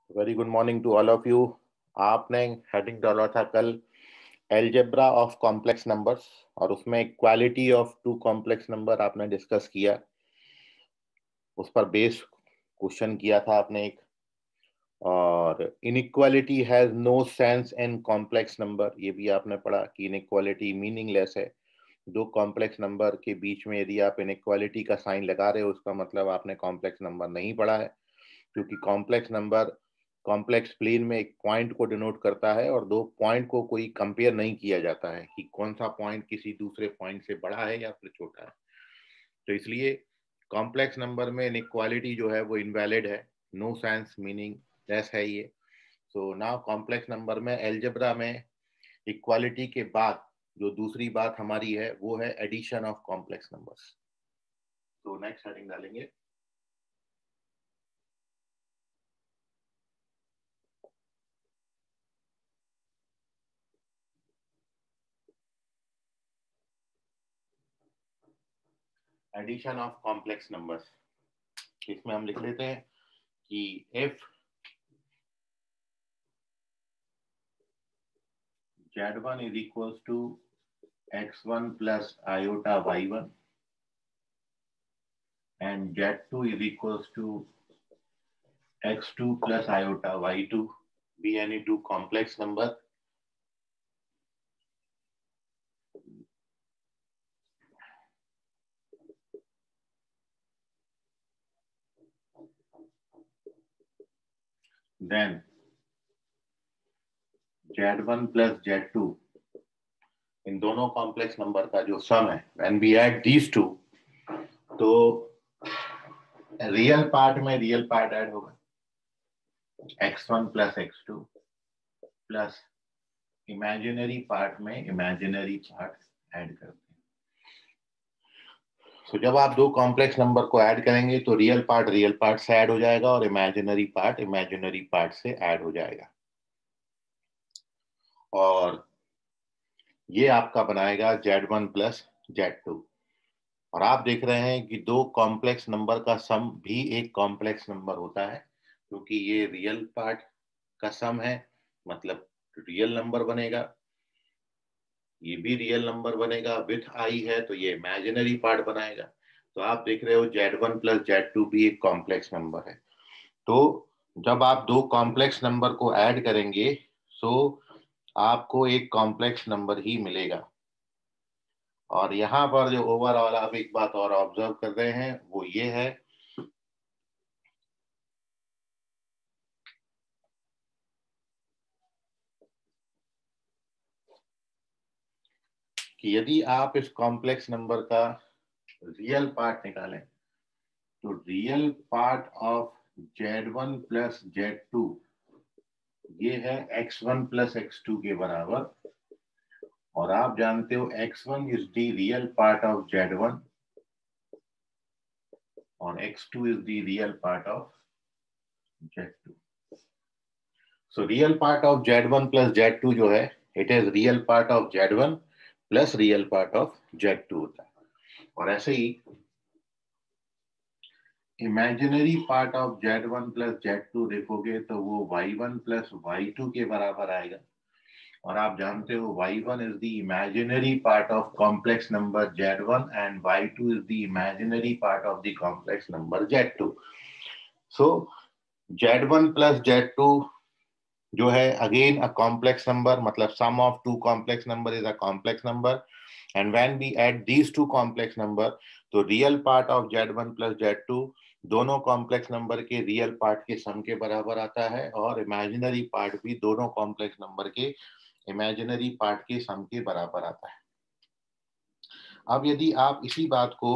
Very good morning to all of you. आपने heading डाला था कल एलजेब्रा ऑफ कॉम्प्लेक्स नंबर्स और उसमें equality of two complex number आपने डिस्कस किया। उस पर बेस क्वेश्चन किया था आपने एक, और inequality has no sense in complex number, ये भी आपने पढ़ा कि इनइक्वालिटी मीनिंगलेस है। दो कॉम्प्लेक्स नंबर के बीच में यदि आप इनइक्वालिटी का साइन लगा रहे हो उसका मतलब आपने कॉम्प्लेक्स नंबर नहीं पढ़ा है, क्योंकि कॉम्प्लेक्स नंबर कॉम्प्लेक्स प्लेन में एक पॉइंट को डिनोट करता है और दो पॉइंट को कोई कंपेयर नहीं किया जाता है कि कौन सा पॉइंट किसी दूसरे पॉइंट से बड़ा है या फिर छोटा है। तो इसलिए कॉम्प्लेक्स नंबर में इनइक्वालिटी जो है वो इनवैलिड है, नो सेंस मीनिंग लेस है ये। सो नाउ कॉम्प्लेक्स नंबर में एलजेब्रा में इक्वालिटी के बाद जो दूसरी बात हमारी है वो है एडिशन ऑफ कॉम्प्लेक्स नंबर्स। तो नेक्स्ट हेडिंग डालेंगे एडिशन ऑफ कॉम्प्लेक्स नंबर्स। इसमें हम लिख लेते हैं कि if z1 is equals to x1 plus iota y1 and z2 is equals to x2 plus iota y2 be any two complex number, then z1 plus z2 इन दोनों complex number का जो सम है when we add these two, तो real part में real part add होगा x1 plus x2 plus imaginary part में imaginary part add करते हैं। तो जब आप दो कॉम्प्लेक्स नंबर को ऐड करेंगे तो रियल पार्ट से ऐड हो जाएगा और इमेजिनरी पार्ट से ऐड हो जाएगा, और ये आपका बनाएगा z1 प्लस z2। और आप देख रहे हैं कि दो कॉम्प्लेक्स नंबर का सम भी एक कॉम्प्लेक्स नंबर होता है, क्योंकि ये रियल पार्ट का सम है, मतलब रियल नंबर बनेगा, ये भी रियल नंबर बनेगा, विथ आई है तो ये इमेजिनरी पार्ट बनाएगा। तो आप देख रहे हो z1 प्लस z2 भी एक कॉम्प्लेक्स नंबर है। तो जब आप दो कॉम्प्लेक्स नंबर को ऐड करेंगे तो आपको एक कॉम्प्लेक्स नंबर ही मिलेगा। और यहाँ पर जो ओवरऑल आप एक बात और ऑब्जर्व कर रहे हैं वो ये है कि यदि आप इस कॉम्प्लेक्स नंबर का रियल पार्ट निकालें तो real part of z1 plus z2 ये है x1 प्लस x2 के बराबर, और आप जानते हो x1 is the real part of z1 और x2 is the real part of z2। So real part of z1 plus z2 जो है it is real part of z1 plus real part of z2 होता है। और ऐसे ही imaginary part of z1 plus z2 देखोगे तो वो y1 प्लस y2 के बराबर आएगा, और आप जानते हो y1 is the imaginary part of complex number z1 and y2 is the imaginary part of the complex number z2। so z1 plus z2 जो है अगेन अ कॉम्प्लेक्स नंबर, मतलब sum of two complex number is a complex number, and when we add these two complex number तो real part of z1 plus z2 दोनों complex number के real part के sum के बराबर आता है, और इमेजिनरी पार्ट भी दोनों कॉम्प्लेक्स नंबर के इमेजिनरी पार्ट के सम के बराबर आता है। अब यदि आप इसी बात को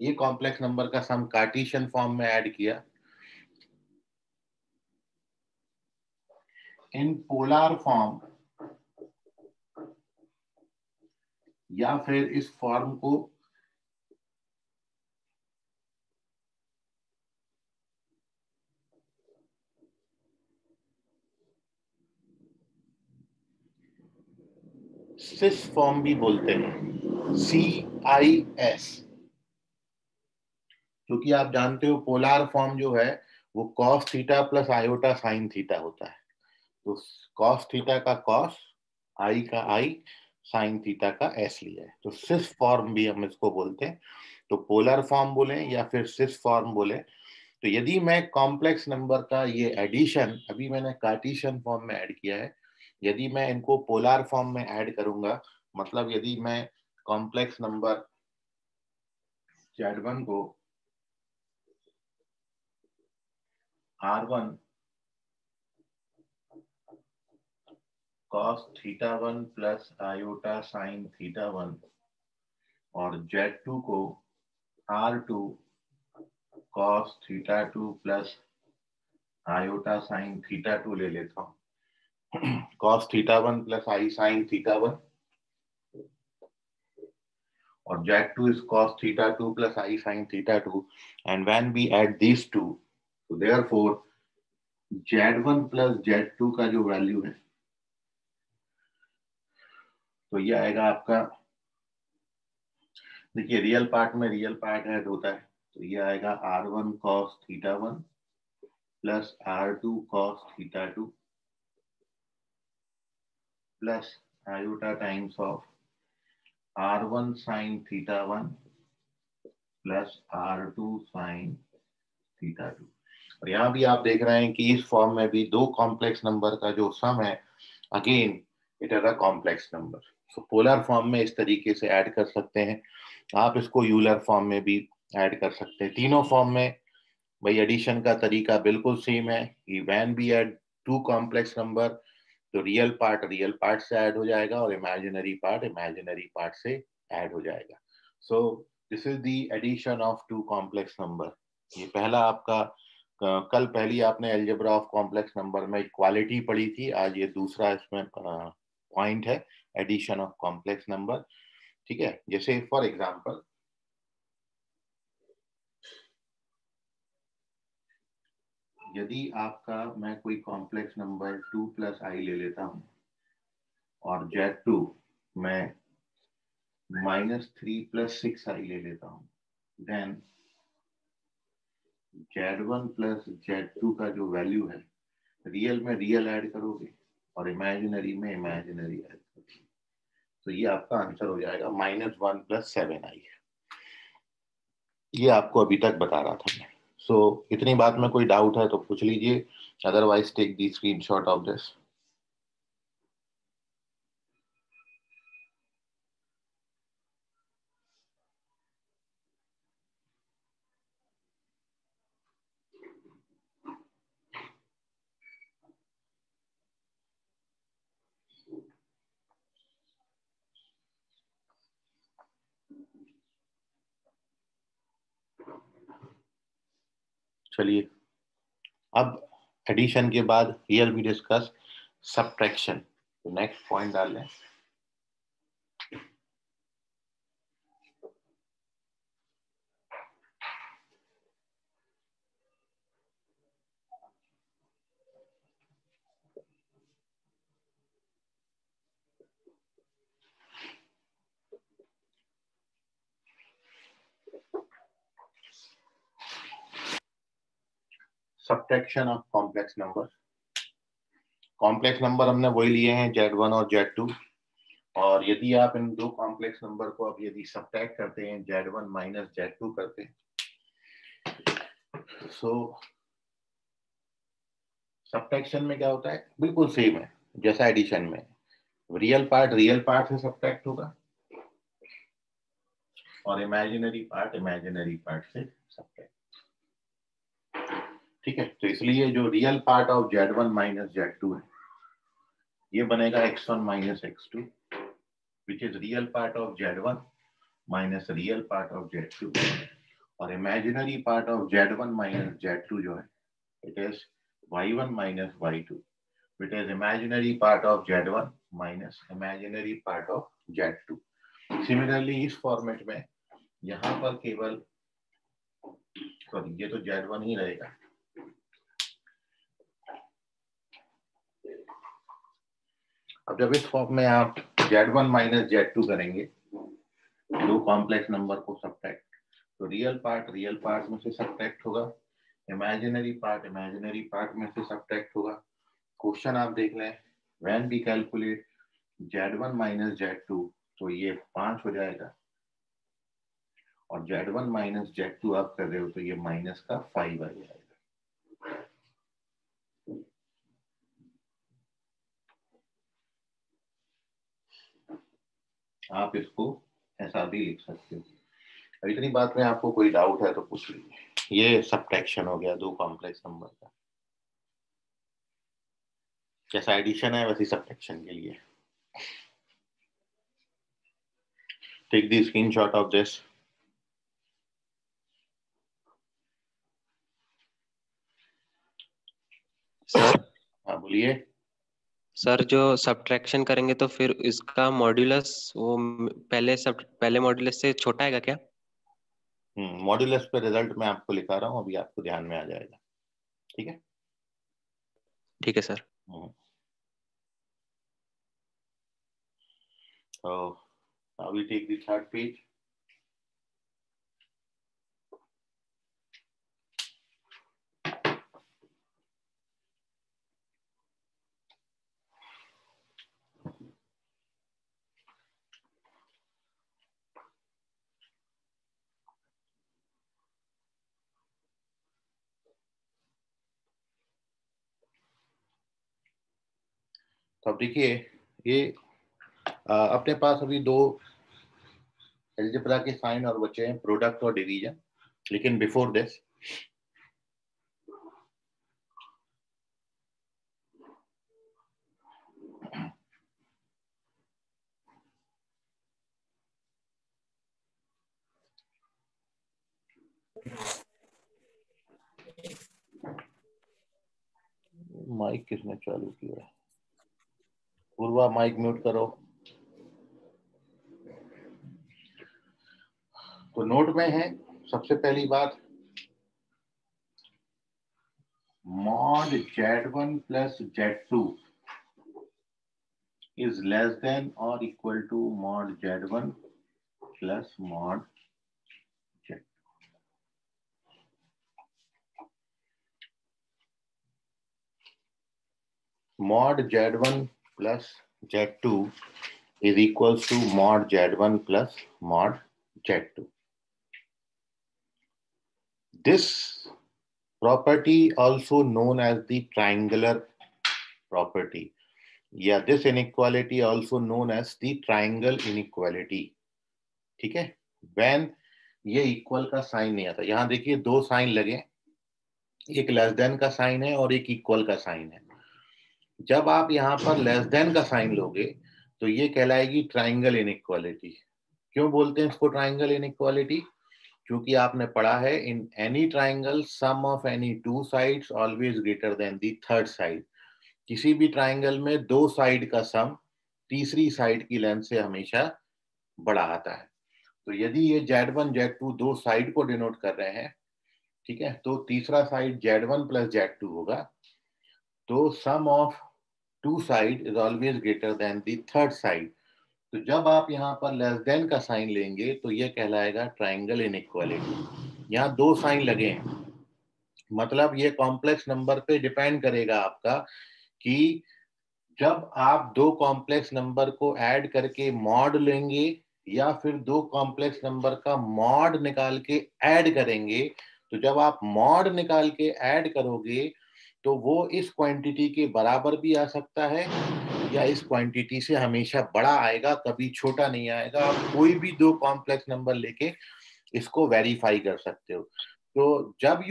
ये कॉम्प्लेक्स नंबर का सम कार्टेशियन फॉर्म में ऐड किया इन पोलर फॉर्म, या फिर इस फॉर्म को सिस फॉर्म भी बोलते हैं, CIS, क्योंकि आप जानते हो पोलर फॉर्म जो है वो cos theta plus iota sine theta होता है। तो कॉस थीटा का कॉस, आई का आई, साइन थीटा का एस लिया है, तो सिस फॉर्म भी हम इसको बोलते हैं। तो पोलर फॉर्म बोले या फिर सिस फॉर्म बोले। तो यदि मैं कॉम्प्लेक्स नंबर का ये एडिशन, अभी मैंने कार्टेशियन फॉर्म में ऐड किया है, यदि मैं इनको पोलर फॉर्म में ऐड करूंगा, मतलब यदि मैं कॉम्प्लेक्स नंबर Z1 को R1 cos theta 1 plus iota sine theta 1 और Z2 को R2 cos theta 2 plus iota sine theta 2 ले लेता हूँ। cos theta 1 plus I sine theta 1 और Z2 is cos theta 2 plus I sin theta 2, and when we add these two, so therefore Z1 plus Z2 का जो value है, तो ये आएगा आपका, देखिए रियल पार्ट में रियल पार्ट ऐड होता है, तो ये आएगा R1 cos theta 1 plus R2 cos theta 2 plus iota times of R1 sin theta 1 plus R2 sin theta 2। और यहाँ भी आप देख रहे हैं कि इस फॉर्म में भी दो कॉम्प्लेक्स नंबर का जो सम है, again it is a complex number. So polar form में इस तरीके से ऐड कर सकते हैं, आप इसको यूलर फॉर्म में भी ऐड कर सकते हैं। तीनों फॉर्म में भाई एडिशन का तरीका बिल्कुल सेम है कि when we add two complex number, तो रियल पार्ट से ऐड हो जाएगा और इमेजिनरी पार्ट से ऐड हो जाएगा। So this is the addition of two complex number. ये पहला आपका, कल पहली आपने अलजेब्रा ऑफ कॉम्प्लेक्स नंबर में इक्वालिटी पढ़ी थी, आज ये दूसरा इसमें पॉइंट है, एडिशन ऑफ कॉम्प्लेक्स नंबर। ठीक है, जैसे फॉर एग्जांपल यदि आपका मैं कोई कॉम्प्लेक्स नंबर 2 प्लस आई ले लेता हूं और Z2 मैं -3 प्लस 6 आई ले लेता हूं, देन Z1 प्लस Z2 का जो वैल्यू है, रियल में रियल ऐड करोगे और इमेजिनरी में इमेजिनरी ऐड करोगे, तो ये आपका आंसर हो जाएगा -1 प्लस 7i। ये आपको अभी तक बता रहा था मैं। सो इतनी बात में कोई डाउट है तो पूछ लीजिए, otherwise take the screenshot of this. चलिए, अब एडिशन के बाद हियर वी डिस्कस सब्ट्रैक्शन। तो नेक्स्ट पॉइंट डाल लें। Subtraction of complex number. Complex number हमने वही लिए हैं Z1 और Z2, और यदि आप इन दो कॉम्प्लेक्स नंबर को अब यदि सब्ट्रैक्ट करते हैं, Z1 माइनस Z2 करते हैं, सो सब्ट्रैक्शन में क्या होता है, बिल्कुल सेम है जैसा एडिशन में। रियल पार्ट से सब्ट्रैक्ट होगा और इमेजिनरी पार्ट से सब्ट्रैक्ट। ठीक है, तो इसलिए जो real part of Z1 minus Z2 है, ये बनेगा X1 minus X2, which is real part of Z1 minus real part of Z2, और imaginary part of Z1 minus Z2 जो है, it is Y1 minus Y2, which is imaginary part of Z1 minus imaginary part of Z2। Similarly इस format में यहाँ पर केवल, sorry ये तो Z1 ही रहेगा, अब जब इस फॉर्म में आप Z1 माइनस Z2 करेंगे, दो कॉम्प्लेक्स नंबर को सब्ट्रैक्ट, तो रियल पार्ट में से सब्ट्रैक्ट होगा, इमेजिनरी पार्ट में से सब्ट्रैक्ट होगा। क्वेश्चन आप देख लें, when we calculate Z1 minus Z2 तो ये 5 हो जाएगा, और Z1 माइनस Z2 आप कर रहे हो तो ये माइनस का 5 आ जाएगा। आप इसको ऐसा भी लिख सकते हो। अब इतनी बात में आपको कोई डाउट है तो पूछ लीजिए। ये सब्ट्रैक्शन हो गया दो कॉम्प्लेक्स नंबर का। जैसा एडिशन है वैसे सब्ट्रैक्शन के लिए। Take the screenshot of this. Sir हाँ बोलिए। सर जो सब्ट्रैक्शन करेंगे तो फिर इसका मॉड्यूलस वो पहले मॉड्यूलस से छोटा आएगा क्या? मॉड्यूलस पे रिजल्ट मैं आपको लिखा रहा हूँ, अभी आपको ध्यान में आ जाएगा। ठीक है, ठीक है sir. So now we take the third page. तो अब देखिए, ये अपने पास अभी दो अलजेब्रा के साइन और बचे हैं, प्रोडक्ट और डिवीजन। लेकिन बिफोर दिस माइक किसने चालू किया है? पूर्वा माइक म्यूट करो। तो नोट में है सबसे पहली बात, mod Z1 plus Z2 is less than or equal to mod Z1 plus mod Z2. Mod Z1 plus Z2 is equals to mod Z1 plus mod Z2. This property also known as the triangular property. Yeah, this inequality also known as the triangle inequality. ठीक है, when ये equal का sign नहीं आता। यहां देखिए दो sign लगे, एक लेस देन का साइन है और एक इक्वल का साइन है। जब आप यहाँ पर लेस देन का साइन लोगे तो ये कहलाएगी ट्राइंगल इनइक्वालिटी। क्यों बोलते हैं इसको ट्राइंगल इनइक्वालिटी? क्योंकि आपने पढ़ा है in any triangle sum of any two sides always greater than the third side. किसी भी ट्राइंगल में दो साइड का सम तीसरी साइड की लेंथ से हमेशा बड़ा आता है। तो यदि ये Z1 Z2 दो साइड को डिनोट कर रहे हैं, ठीक है, तो तीसरा साइड Z1 प्लस Z2 होगा। तो sum of two side is always greater than the third side. तो जब आप यहाँ पर लेस देन का साइन लेंगे तो ये कहलाएगा ट्राइंगल इनइक्वालिटी। यहाँ दो साइन लगे हैं, मतलब ये कॉम्प्लेक्स नंबर पे डिपेंड करेगा आपका कि जब आप दो कॉम्प्लेक्स नंबर को ऐड करके मॉड लेंगे या फिर दो कॉम्प्लेक्स नंबर का मॉड निकाल के ऐड करेंगे। तो जब आप मॉड निकाल के ऐड करोगे तो वो इस क्वांटिटी के बराबर भी आ सकता है या इस क्वांटिटी से हमेशा बड़ा आएगा, कभी छोटा नहीं आएगा। आप कोई भी दो कॉम्प्लेक्स नंबर लेके इसको वेरीफाई कर सकते हो। तो जब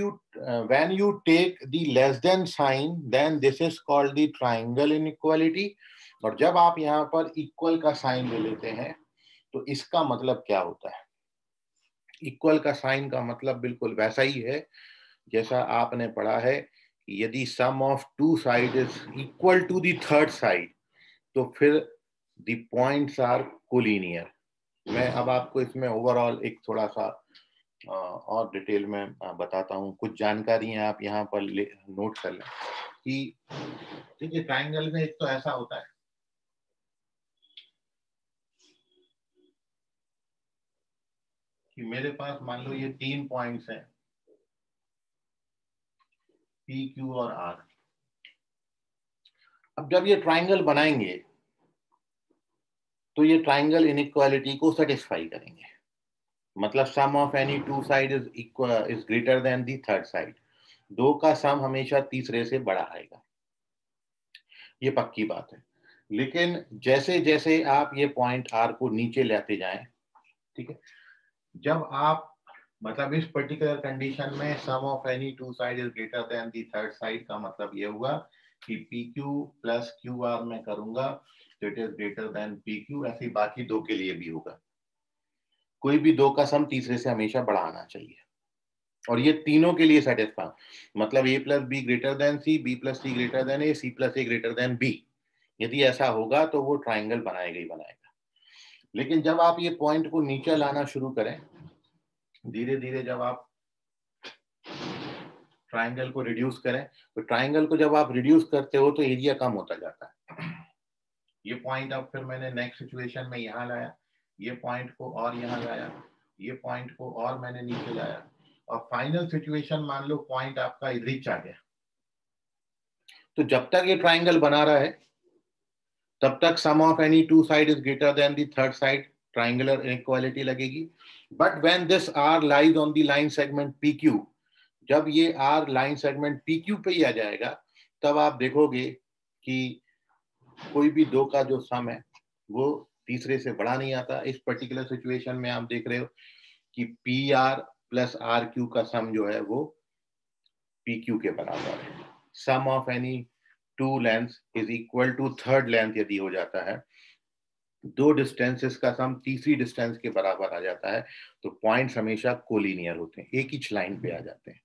when you take the less than sign then this is called the triangle inequality। और जब आप यहाँ पर इक्वल का साइन ले लेते हैं तो इसका मतलब क्या होता है? इक्वल का साइन का मतलब बिल्कुल वैसा ही है जैसा आपने पढ़ा है कि यदि sum of two side is equal to the third side तो फिर द पॉइंट्स आर कोलिनियर। मैं अब आपको इसमें ओवरऑल एक थोड़ा सा और डिटेल में बताता हूँ। कुछ जानकारी है आप यहाँ पर नोट कर लें कि देखिए ट्राइंगल में एक तो ऐसा होता है कि मेरे पास मान लो ये 3 पॉइंट्स हैं, पी क्यू और आर। अब जब ये ट्राइंगल बनाएंगे तो ये ट्राइंगल इनइक्वालिटी को सेटिस्फाई करेंगे, मतलब sum of any two side is greater than the third side. दो का सम हमेशा तीसरे से बड़ा आएगा, ये पक्की बात है। लेकिन जैसे जैसे आप ये पॉइंट आर को नीचे लाते जाएं, ठीक है, जब आप मतलब इस पर्टिकुलर कंडीशन में sum of any two side is greater than the third side का मतलब ये हुआ कि P Q plus Q R में करूंगा तो it is greater than P Q. ऐसे बाकी दो के लिए भी होगा। कोई भी दो का सम तीसरे से हमेशा बड़ा आना चाहिए, और ये तीनों के लिए सेटिस्फाई, मतलब A plus B greater than C, B plus C greater than A, C plus A greater than B. यदि ऐसा होगा तो वो ट्राइंगल बनाएगा ही बनाएगा। लेकिन जब आप ये पॉइंट को नीचे लाना शुरू करें, धीरे धीरे जब आप ट्राइंगल को रिड्यूस करें, तो ट्राइंगल को जब आप रिड्यूस करते हो तो एरिया कम होता जाता है। ये पॉइंट अब फिर मैंने नेक्स्ट सिचुएशन में यहाँ लाया, ये पॉइंट को और यहाँ लाया, ये पॉइंट को और मैंने नीचे लाया, और फाइनल सिचुएशन मान लो पॉइंट आपका रिच आ गया। तो जब तक ये ट्राइंगल बना रहा है तब तक sum of any two side is greater than the third side, triangular inequality लगेगी। But when this R lies on the line segment P Q, जब ये R line segment P Q पे ही आ जाएगा, तब आप देखोगे कि कोई भी दो का जो सम है वो तीसरे से बड़ा नहीं आता। इस पर्टिकुलर सिचुएशन में आप देख रहे हो कि P R plus R Q का सम जो है वो पी क्यू के बराबर है। Sum of any two length is equal to third length यदि हो जाता है, दो डिस्टेंसेस का सम तीसरी डिस्टेंस के बराबर आ जाता है, तो पॉइंट्स हमेशा कोलिनियर होते हैं, एक ही लाइन पे आ जाते हैं।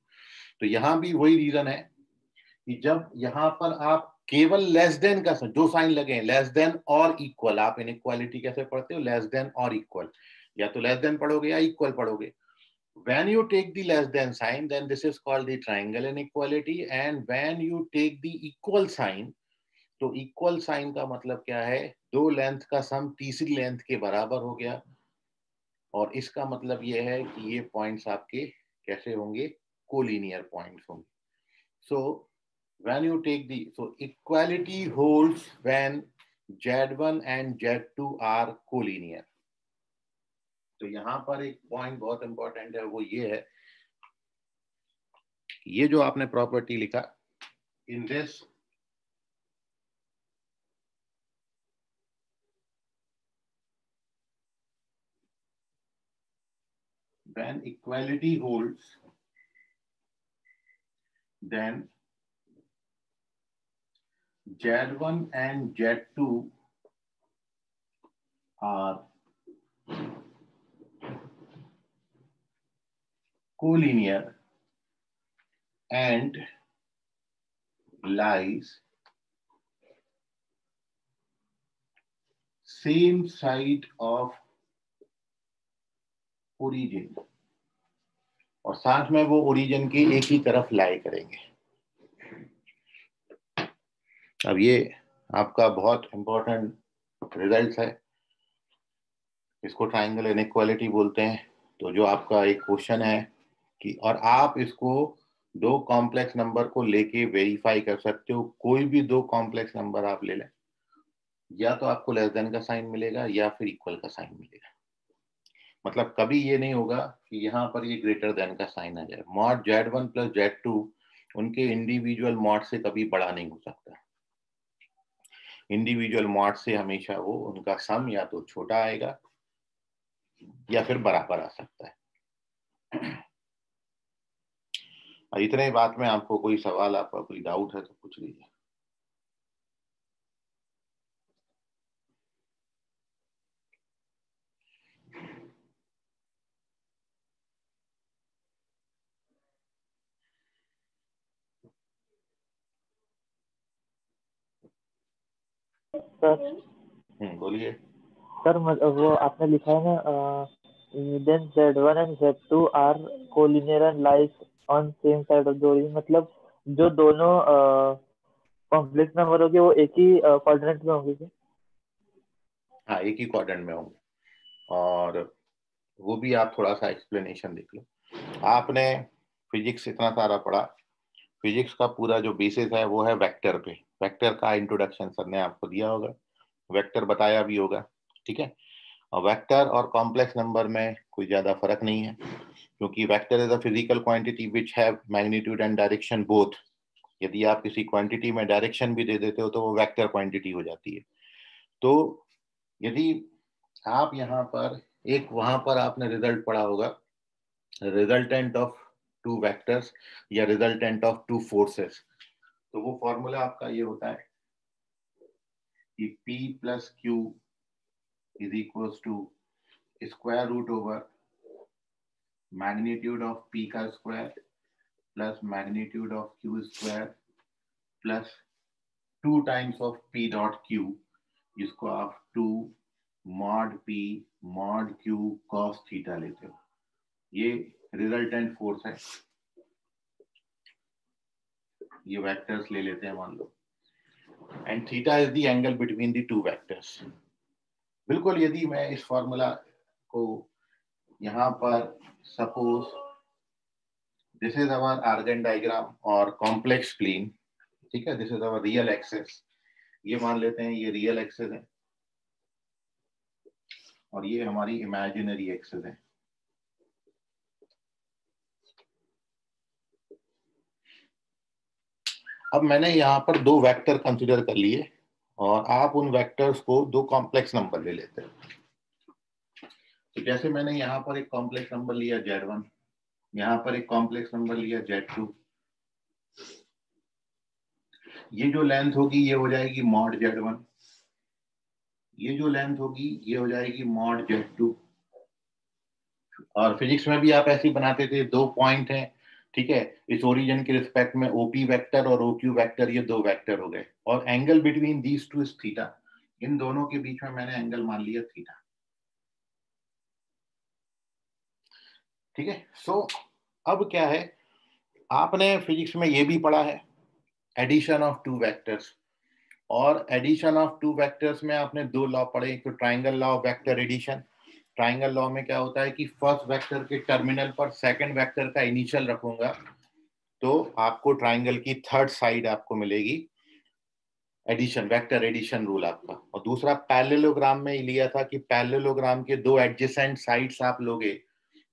तो यहां भी वही रीजन है कि जब यहां पर आप केवल लेस देन का जो साइन लगे, लेस देन और इक्वल, आप इनइक्वालिटी कैसे पढ़ते हो, लेस देन और इक्वल, या तो लेस देन पढ़ोगे या इक्वल पढ़ोगे। When you take the less than sign, then this is called the triangle inequality, and when you take the equal sign, तो इक्वल साइन का मतलब क्या है, दो लेंथ का सम तीसरी लेंथ के बराबर हो गया, और इसका मतलब यह है कि ये पॉइंट्स आपके कैसे होंगे, कोलिनियर पॉइंट्स होंगे। सो when you take the, so equality holds when Z1 and Z2 are collinear। तो यहां पर एक पॉइंट बहुत इंपॉर्टेंट है, वो ये है, ये जो आपने प्रॉपर्टी लिखा, in this when equality holds, then Z1 and Z2 are collinear and lies same side of origin, और साथ में वो ओरिजिन की एक ही तरफ लाई करेंगे। अब ये आपका बहुत इंपॉर्टेंट रिजल्ट है, इसको ट्राइंगल इनइक्वालिटी बोलते हैं। तो जो आपका एक क्वेश्चन है कि, और आप इसको दो कॉम्प्लेक्स नंबर को लेके वेरीफाई कर सकते हो, कोई भी दो कॉम्प्लेक्स नंबर आप ले लें, या तो आपको लेस देन का साइन मिलेगा या फिर इक्वल का साइन मिलेगा। मतलब कभी ये नहीं होगा कि यहाँ पर ये ग्रेटर देन का साइन आ जाए। मॉड Z1 प्लस Z2 उनके इंडिविजुअल मॉड से कभी बड़ा नहीं हो सकता। इंडिविजुअल मॉड से हमेशा वो उनका सम या तो छोटा आएगा या फिर बराबर आ सकता है। इतने बात में आपको कोई सवाल, आपका कोई डाउट है तो पूछ लीजिए। सर बोलिए। सर वो आपने लिखा है ना, then Z1 and Z2 are collinear and lies on same side of the origin, मतलब जो दोनों कॉम्प्लेक्स नंबर होंगे वो एक ही क्वाड्रेंट में होंगे क्या? हाँ, एक ही क्वाड्रेंट में होंगे। और वो भी आप थोड़ा सा एक्सप्लेनेशन देख लो। आपने फिजिक्स इतना सारा पढ़ा, फिजिक्स का पूरा जो बेसिस है वो है वेक्टर पे। वेक्टर का इंट्रोडक्शन सर ने आपको दिया होगा, वेक्टर बताया भी होगा, ठीक है। और वेक्टर और कॉम्प्लेक्स नंबर में कोई ज्यादा फर्क नहीं है, क्योंकि vector is a physical quantity which have magnitude and direction both. यदि आप किसी क्वांटिटी में डायरेक्शन भी दे देते हो तो वो वेक्टर क्वांटिटी हो जाती है। तो यदि आप यहाँ पर एक, वहां पर आपने रिजल्ट पढ़ा होगा, रिजल्टेंट ऑफ टू वेक्टर्स या रिजल्टेंट ऑफ टू फोर्सेस, तो वो फॉर्मूला आपका ये होता है कि P plus Q is equal to square root over magnitude of P का square plus magnitude of Q square plus 2 times of P dot Q, जिसको आप 2 mod P mod Q cos theta लेते हो। ये रिजल्टेंट फोर्स है, ये vectors ले लेते हैं मान लो, and theta is the angle between the two vectors. बिल्कुल, यदि मैं इस फॉर्मूला को यहाँ पर suppose this is our Argand diagram और कॉम्प्लेक्स प्लेन, ठीक है, this is our real axis, ये मान लेते हैं ये रियल एक्सिस है और ये हमारी इमेजिनरी एक्सिस है। अब मैंने यहाँ पर 2 वेक्टर कंसीडर कर लिए और आप उन वेक्टर्स को 2 कॉम्प्लेक्स नंबर ले लेते हैं। तो जैसे मैंने यहाँ पर एक कॉम्प्लेक्स नंबर लिया Z1, यहाँ पर एक कॉम्प्लेक्स नंबर लिया Z2, ये जो लेंथ होगी ये हो जाएगी मॉड Z1, ये जो लेंथ होगी ये हो जाएगी मॉड Z2। और फिजिक्स में भी आप ऐसे ही बनाते थे, 2 पॉइंट हैं, ठीक है, इस ओरिजिन के रिस्पेक्ट में OP वेक्टर और OQ वेक्टर, ये 2 वेक्टर हो गए, और angle between these two is theta, इन दोनों के बीच में मैंने एंगल मान लिया थीटा, ठीक है। सो अब क्या है, आपने फिजिक्स में ये भी पढ़ा है एडिशन ऑफ 2 वेक्टर्स, और एडिशन ऑफ 2 वेक्टर्स में आपने 2 लॉ पढ़े, एक तो triangle law of vector addition. Triangle law में क्या होता है कि फर्स्ट वेक्टर के टर्मिनल पर सेकंड वेक्टर का इनिशियल रखूंगा तो आपको ट्राइंगल की थर्ड साइड आपको मिलेगी, एडिशन, वेक्टर एडिशन रूल आपका। और दूसरा पैरेललोग्राम में लिया था कि पैरेललोग्राम के 2 एडजेसेंट साइड्स आप लोगे,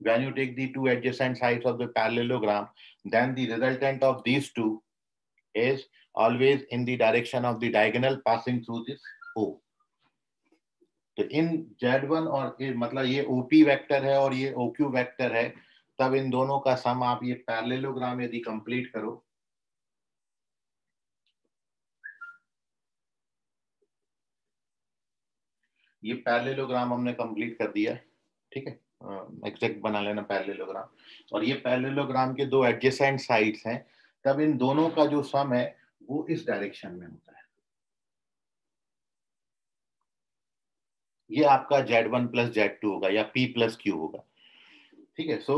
when you take the 2 adjacent sides of the parallelogram, then the resultant of these 2 is always in the direction of the diagonal passing through this O. तो इन Z1 और मतलब ये OP वेक्टर है और ये OQ vector है, तब इन दोनों का सम आप ये पैरेललोग्राम यदि कंप्लीट करो, ये पैरेललोग्राम हमने कंप्लीट कर दिया, ठीक है, एग्जैक्ट बना लेना पैरेललोग्राम, और ये पैरेललोग्राम के 2 एडजेसेंट साइड्स हैं, तब इन दोनों का जो सम है वो इस डायरेक्शन में होता है। ये आपका Z1 प्लस Z2 होगा या P प्लस Q होगा, ठीक है। सो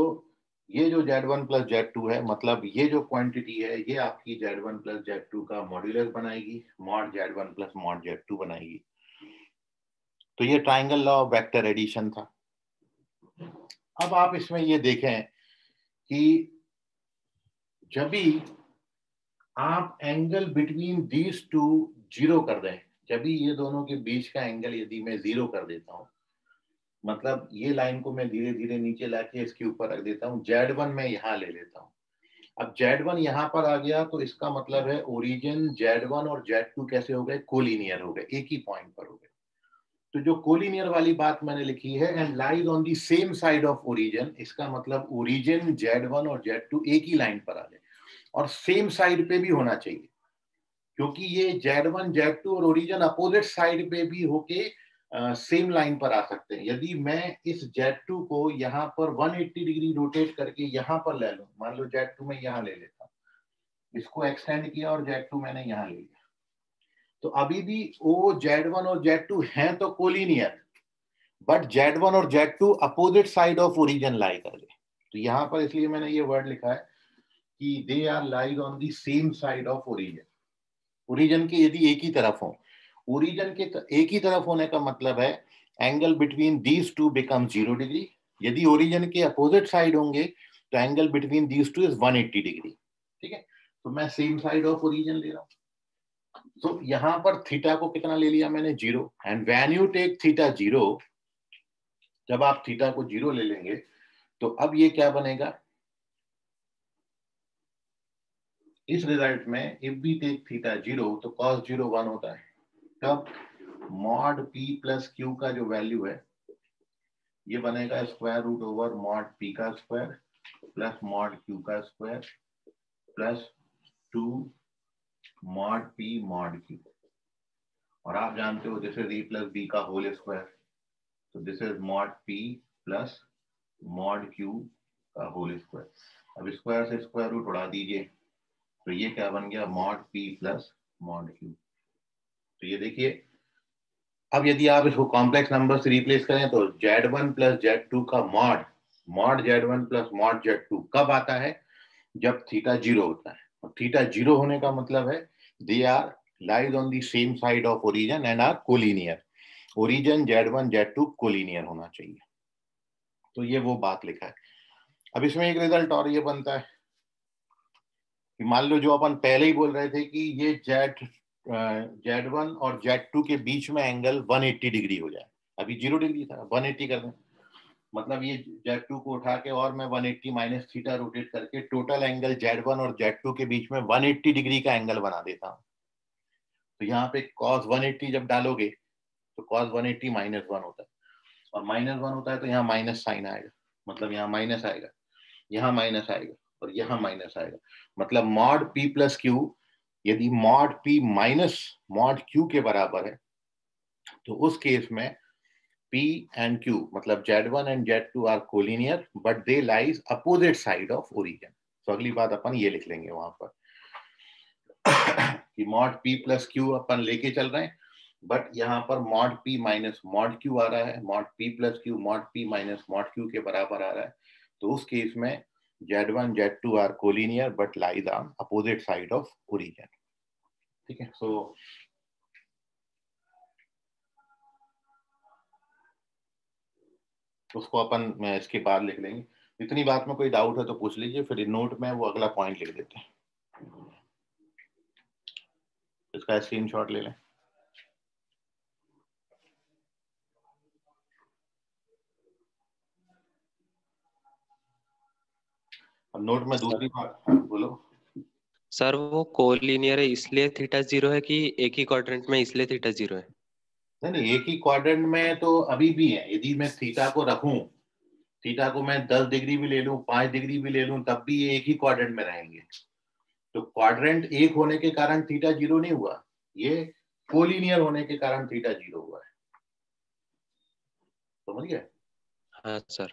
ये जो Z1 प्लस Z2 है, मतलब ये जो क्वांटिटी है ये आपकी Z1 प्लस Z2 का मॉड्यूलस बनाएगी, mod Z1 plus mod Z2 बनाएगी। तो ये triangle law of vector addition था। अब आप इसमें ये देखें कि जब भी आप एंगल बिटवीन दीज टू 0 कर दें, जब भी ये दोनों के बीच का एंगल यदि मैं 0 कर देता हूं, मतलब ये लाइन को मैं धीरे धीरे नीचे लाके इसके ऊपर रख देता हूं, Z1 मैं यहां ले लेता हूं। अब Z1 यहां पर आ गया तो इसका मतलब है ओरिजिन Z1 और Z2 कैसे हो गए, कोलिनियर हो गए, एक ही पॉइंट पर हो गए। तो जो कोलिनियर वाली बात मैंने लिखी है, and lies on the same side of origin, इसका मतलब ओरिजिन Z1 और Z2 एक ही लाइन पर आ गए और सेम साइड पे भी होना चाहिए, क्योंकि ये Z1 Z2 और ओरिजिन अपोजिट साइड पे भी होके सेम लाइन पर आ सकते हैं। यदि मैं इस Z2 को यहाँ पर 180 डिग्री रोटेट करके यहाँ पर ले लूं, मान लो Z2 में यहाँ ले लेता हूँ, इसको एक्सटेंड किया और Z2 मैंने यहाँ ले लिया, तो अभी भी वो Z1 और Z2 हैं तो कोलिनियर, बट Z1 और Z2 opposite side of origin lie कर गए। तो यहाँ पर इसलिए मैंने ये वर्ड लिखा है कि they are lies on the same side of origin. Origin के यदि एक ही तरफ हो, ओरिजिन के एक ही तरफ होने का मतलब है angle between these to become 0 degree यदि ओरिजिन के अपोजिट साइड होंगे तो angle between these two is 180 degree. ठीक है, तो मैं सेम साइड ऑफ ओरिजिन ले रहा हूं। तो यहां पर थीटा को कितना ले लिया मैंने, 0। And when you take theta 0, जब आप थीटा को 0 ले लेंगे तो अब ये क्या बनेगा, इस रिजल्ट में इफ वी टेक थीटा 0 तो cos 0 1 होता है। तब मॉड p प्लस क्यू का जो वैल्यू है ये बनेगा square root over mod p का स्क्वायर प्लस मॉड q का square plus 2 mod p mod q। और आप जानते हो this is e plus b का होल स्क्वायर, तो this is mod p plus mod q का होल स्क्वायर। अब स्क्वायर से स्क्वायर रूट उड़ा दीजिए तो ये क्या बन गया, mod p plus mod q। तो ये देखिए, अब यदि आप इसको कॉम्प्लेक्स नंबर से रिप्लेस करें तो Z1 प्लस Z2 का mod, mod Z1 plus mod Z2 कब आता है, जब थीटा 0 होता है। और थीटा 0 होने का मतलब है they are lies on the same side of origin and are collinear. Origin Z1 Z2 collinear होना चाहिए। तो ये वो बात लिखा है। अब इसमें एक रिजल्ट और ये बनता है कि मान लो जो अपन पहले ही बोल रहे थे कि ये Z1 और Z2 के बीच में एंगल 180 डिग्री हो जाए। अभी 0 डिग्री था, 180 कर दें, मतलब ये Z2 को उठा के और मैं 180 माइनस थीटा रोटेट करके टोटल एंगल Z1 और Z2 के बीच में 180 डिग्री का एंगल बना देता हूँ। तो यहाँ पे cos 180 जब डालोगे तो cos 180 माइनस 1 होता है, और माइनस 1 होता है तो यहाँ माइनस साइन आएगा, मतलब यहाँ माइनस आएगा, यहाँ माइनस आएगा और यहाँ माइनस आएगा। मतलब मॉड p प्लस क्यू यदि mod p minus mod q के बराबर है तो उस केस में P and Q मतलब Z1 and Z2 are collinear but they lie opposite side of origin. तो अगली बात अपन ये लिख लेंगे वहां पर कि मॉड P प्लस Q अपन लेके चल रहे हैं, बट यहाँ पर mod P minus mod Q आ रहा है, mod P plus Q mod P minus mod Q के बराबर आ रहा है। तो उस केस में Z1 Z2 are collinear but lies on opposite side of origin. ठीक है, सो उसको अपन मैं इसके बाद लिख लेंगे। इतनी बात में कोई डाउट है तो पूछ लीजिए, फिर नोट में वो अगला पॉइंट लिख देते हैं। इसका स्क्रीनशॉट ले लें। अब नोट में दूसरी बात, बोलो सर वो कोलिनियर है इसलिए थीटा 0 है कि एक ही क्वाड्रेंट में इसलिए थीटा 0 है? नहीं नहीं, एक ही क्वाड्रेंट में तो अभी भी है। यदि मैं थीटा को रखूं, थीटा को मैं 10 डिग्री भी ले लूं, 5 डिग्री भी ले लूं, तब भी ये एक ही क्वाड्रेंट में रहेंगे। तो क्वाड्रेंट एक होने के कारण थीटा 0 नहीं हुआ, ये कोलिनियर होने के कारण थीटा 0 हुआ है। समझ गए? हाँ सर।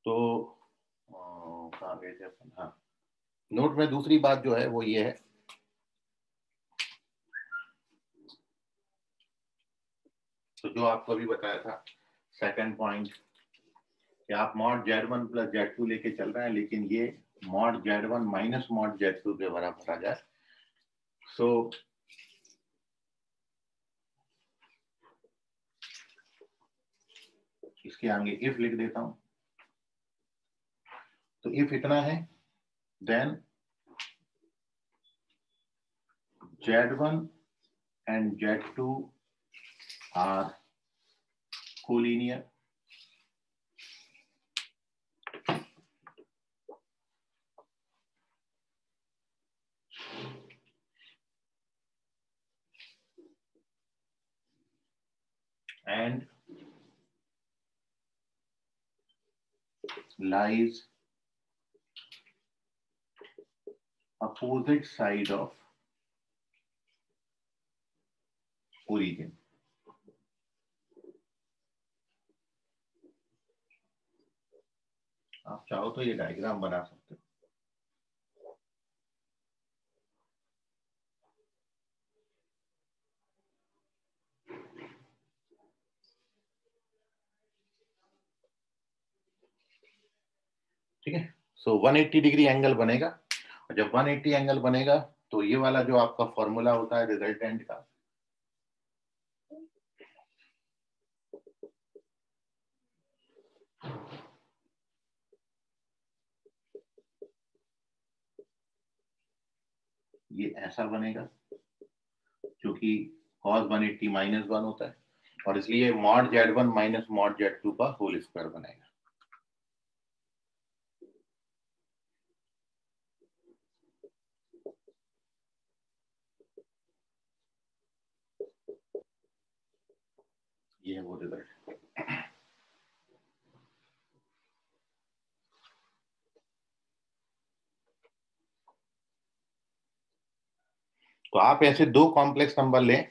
तो कहाँ गए थे अपन, हाँ, नोट में दूसरी बात जो है वो ये है, तो जो आपको अभी बताया था सेकंड पॉइंट कि आप मॉड Z1 प्लस Z2 लेके चल रहे हैं, लेकिन ये mod Z1 minus mod Z2 के बराबर आ जाए। सो इसके आगे इफ लिख देता हूं। तो इफ इतना है then Z1 and Z2 are collinear and lies opposite side of origin। आप चाहो तो ये डायग्राम बना सकते हो। ठीक है, सो 180 डिग्री एंगल बनेगा, और जब 180 एंगल बनेगा तो ये वाला जो आपका फॉर्मूला होता है रिजल्टेंट का, ये ऐसा बनेगा, क्योंकि cos 180 -1 होता है, और इसलिए mod Z1 minus mod Z2 का होल स्क्वायर बनेगा। ये है वो रिजल्ट। तो आप ऐसे दो कॉम्प्लेक्स नंबर लें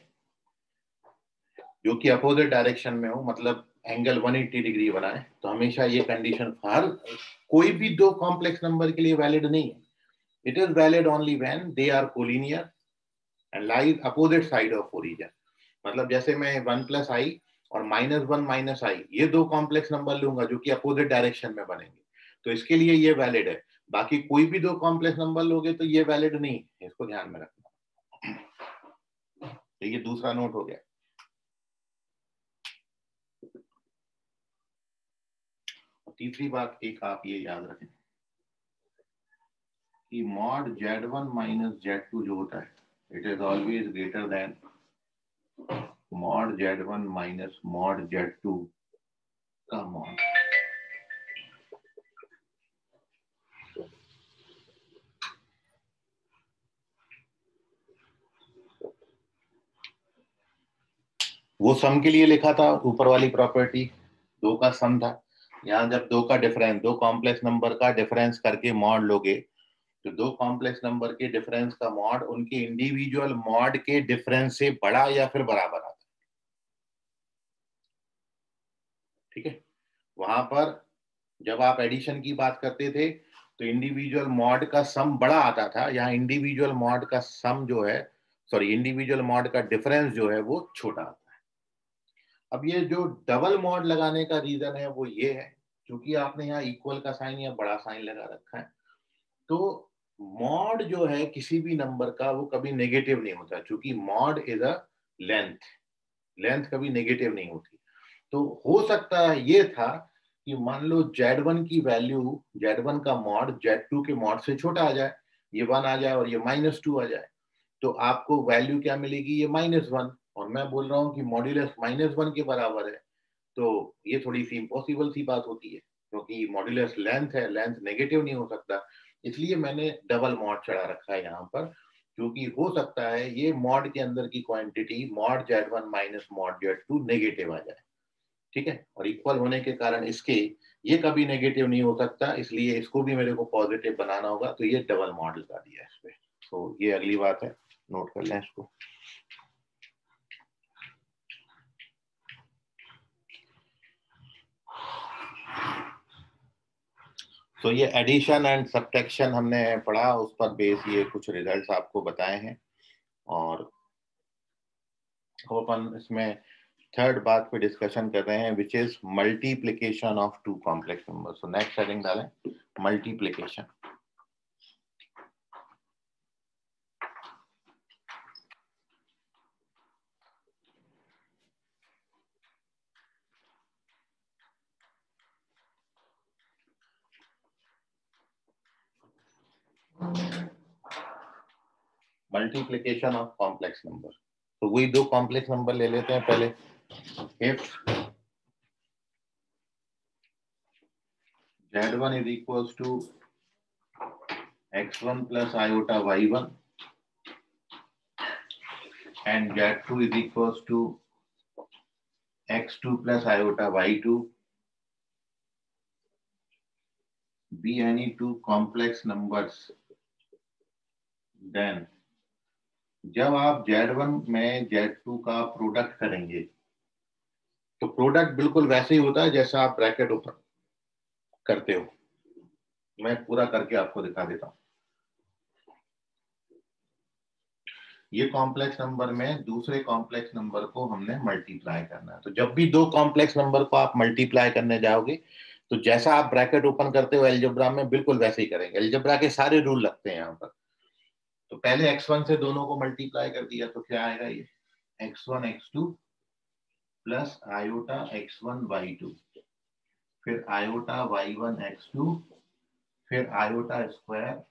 जो कि अपोजिट डायरेक्शन में हो, मतलब एंगल 180 डिग्री बनाए, तो हमेशा ये कंडीशन हर कोई भी दो कॉम्प्लेक्स नंबर के लिए वैलिड नहीं है। It is valid only when they are collinear and lies opposite side of origin. मतलब जैसे मैं 1 + i और -1 - i ये दो कॉम्प्लेक्स नंबर लूंगा जो कि अपोजिट डायरेक्शन में बनेंगे, तो इसके लिए ये वैलिड है। बाकी कोई भी दो कॉम्प्लेक्स नंबर लोगे तो ये वैलिड नहीं है, इसको ध्यान में रखना। तो ये दूसरा नोट हो गया। तीसरी बात एक आप ये याद रखें कि mod Z1 - Z2 जो होता है, it is always greater then mod Z1 - mod Z2 का mod। वो सम के लिए लिखा था, ऊपर वाली प्रॉपर्टी दो का सम था। यहाँ जब दो का डिफरेंस, दो कॉम्प्लेक्स नंबर का डिफरेंस करके मॉड लोगे, तो दो कॉम्प्लेक्स नंबर के डिफरेंस का मॉड उनके इंडिविजुअल मॉड के डिफरेंस से बड़ा या फिर बराबर आता है। ठीक है, वहां पर जब आप एडिशन की बात करते थे तो इंडिविजुअल मॉड का सम बड़ा आता था, यहाँ इंडिविजुअल मॉड का सम जो है, सॉरी इंडिविजुअल मॉड का डिफरेंस जो है वो छोटा आता है। अब ये जो डबल मॉड लगाने का रीजन है वो ये है, क्योंकि आपने यहाँ इक्वल का साइन या बड़ा साइन लगा रखा है, तो मॉड जो है किसी भी नंबर का वो कभी नेगेटिव नहीं होता, क्योंकि mod is a length, length कभी नेगेटिव नहीं होती। तो हो सकता है ये था कि मान लो Z1 की वैल्यू, Z1 का मॉड Z2 के मॉड से छोटा आ जाए, ये 1 आ जाए और ये -2 आ जाए, तो आपको वैल्यू क्या मिलेगी, ये -1, और मैं बोल रहा हूँ कि मॉड्यूलस -1 के बराबर है, तो ये थोड़ी सी इम्पॉसिबल सी बात होती है, क्योंकि मॉड्यूलस लेंथ है, लेंथ नेगेटिव नहीं हो सकता। इसलिए मैंने डबल मॉड चढ़ा रखा है यहाँ पर, क्योंकि हो सकता है ये मॉड के अंदर की quantity mod Z1 - mod Z2 negative आ जाए। ठीक है, और इक्वल होने के कारण इसके ये कभी नेगेटिव नहीं हो सकता, इसलिए इसको भी मेरे को पॉजिटिव बनाना होगा, तो ये डबल मॉड लगा दिया इस पे। तो ये अगली बात है, नोट कर लें इसको। तो ये एडिशन एंड सब्ट्रैक्शन हमने पढ़ा, उस पर बेस ये कुछ रिजल्ट्स आपको बताए हैं, और अपन इसमें थर्ड बात पे डिस्कशन कर रहे हैं, which is multiplication of two complex number. So next heading डालें, multiplication. Multiplication of complex number, तो वही दो कॉम्प्लेक्स नंबर ले लेते हैं पहले। If Z1 is equals to x1 plus iota y1 and Z2 is equals to x2 plus iota y2 be any two complex numbers, then जब आप Z1 में Z2 का प्रोडक्ट करेंगे तो प्रोडक्ट बिल्कुल वैसे ही होता है जैसा आप ब्रैकेट ओपन करते हो। मैं पूरा करके आपको दिखा देता हूं। ये कॉम्प्लेक्स नंबर में दूसरे कॉम्प्लेक्स नंबर को हमने मल्टीप्लाई करना है। तो जब भी दो कॉम्प्लेक्स नंबर को आप मल्टीप्लाई करने जाओगे तो जैसा आप ब्रैकेट ओपन करते हो एलजेब्रा में, बिल्कुल वैसे ही करेंगे। एलजेब्रा के सारे रूल लगते हैं यहाँ पर। तो पहले x1 से दोनों को मल्टीप्लाई कर दिया तो क्या आएगा, ये x1 x2 plus iota x1 y2, फिर आयोटा y1 x2, फिर आयोटा स्क्वायर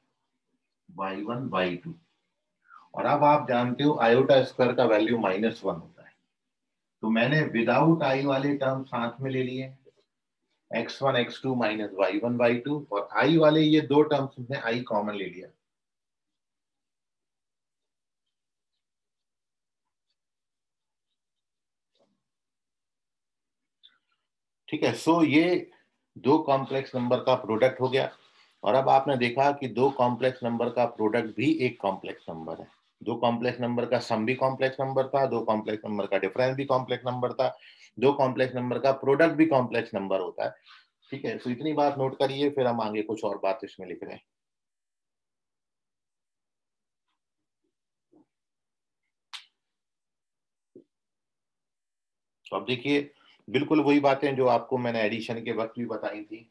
y1 y2। और अब आप जानते हो आयोटा स्क्वायर का वैल्यू -1 होता है, तो मैंने विदाउट आई वाले टर्म साथ में ले लिए, x1 x2 minus y1 y2, और आई वाले ये दो टर्म्स में आई कॉमन ले लिया। ठीक है, सो ये दो कॉम्प्लेक्स नंबर का प्रोडक्ट हो गया। और अब आपने देखा कि दो कॉम्प्लेक्स नंबर का प्रोडक्ट भी एक कॉम्प्लेक्स नंबर है। दो कॉम्प्लेक्स नंबर का सम भी कॉम्प्लेक्स नंबर था, दो कॉम्प्लेक्स नंबर का डिफरेंस भी कॉम्प्लेक्स नंबर था, दो कॉम्प्लेक्स नंबर का प्रोडक्ट भी कॉम्प्लेक्स नंबर होता है। ठीक है, तो इतनी बात नोट करिए, फिर हम आगे कुछ और बात इसमें लिख रहे हैं। तो अब देखिए, बिल्कुल वही बातें जो आपको मैंने एडिशन के वक्त भी बताई थी।